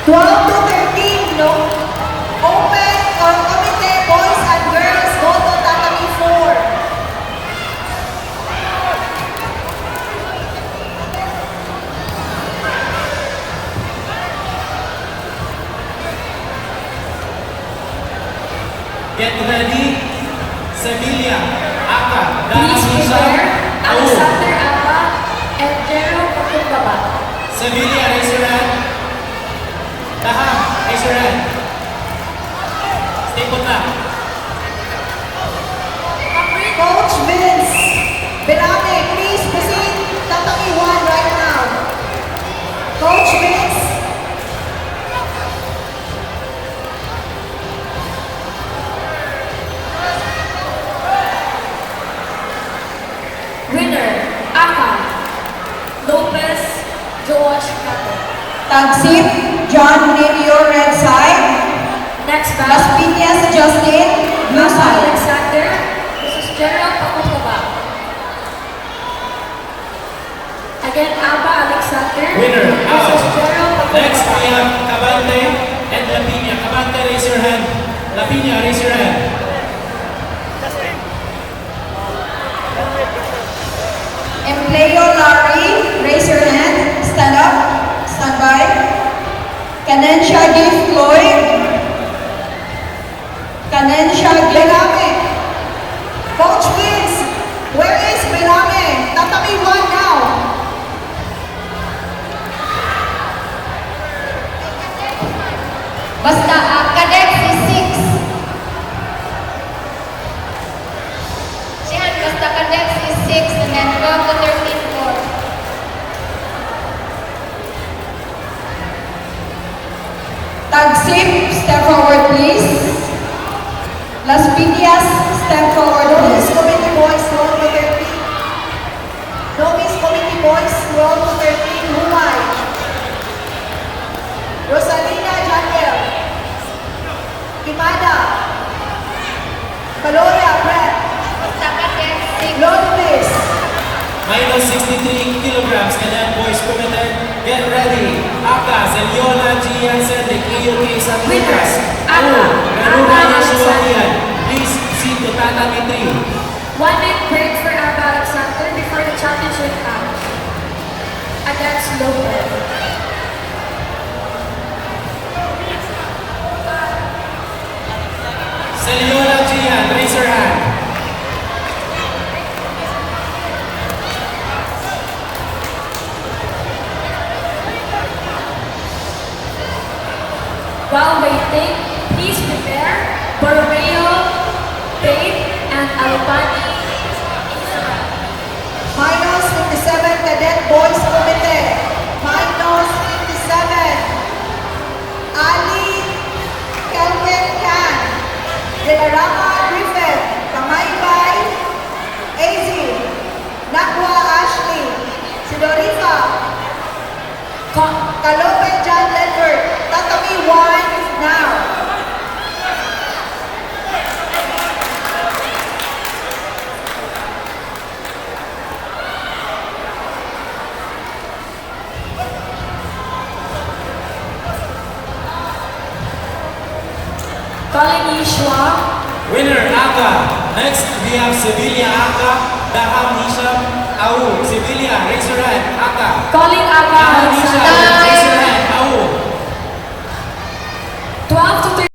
12 to 13, no? Open or committee, boys and girls, go to tatami 4. Get ready, Sevilla, Aka, Please Danisha, prepare Au. Alexander Aba and Jero Pakumbaba. Sevilla, raise your hand. Taha, raise your hand. Stay put lang. Coach Vince Belame, please proceed tatami 1 right now. Coach Vince. Winner, Aka, Lopez, Josh Kato. Tagsip, John Navio, red side. Next Las battle, Piñas, Justin, blue Aba side. Alexander versus Jero Pakumbaba. Again, Aba Alexander Winner, versus out. Jero Next, we Pakumbaba. have Cabante and Lapiña. Cabante, raise your hand. Lapiña, raise your hand. Empleo Larry, raise your hand. Stand up. Stand by. Canencia D. Floyd. Canencia Belame. Coach Vince, where is Belame? Tatami 1 now. Basta, cadet is 6. Sihan, basta cadet is 6 and then 12 to 13 4. Tagsip, step forward please. Las Piñas, step forward please. Committee boys, roll to 13. Novice committee boys, roll to 13. Humay. Rosalina Janiel. Kimada. Valoria Brett. Lourdes. Minus 63 kilograms. Kailan boys committed. Get ready. Aka, Zeliola, Giansen, Dekio, San Lucas. Winners, Aka, Garura, Aka Yeshua, Alexander. Ian. Please see to tatami 3. 1 minute break for Aba Alexander before the championship match against Lopez. Zeliola, Gian, raise your hand. While waiting, please prepare Borromeo, Babe, and Albani. Minus 57 cadet boys committee. Minus 57. Ali Kelvin Can. De la Rama Griffin. Kamaybay. AZ. Nakwa Ashley. Sidorifa. Kalope John Ledford. Tatami 1 now. Calling Yeshua, Winner, Aka. Next, we have Sevilla, Aka, Daham, Hisham, Au. Sevilla, raise your hand. Aka. calling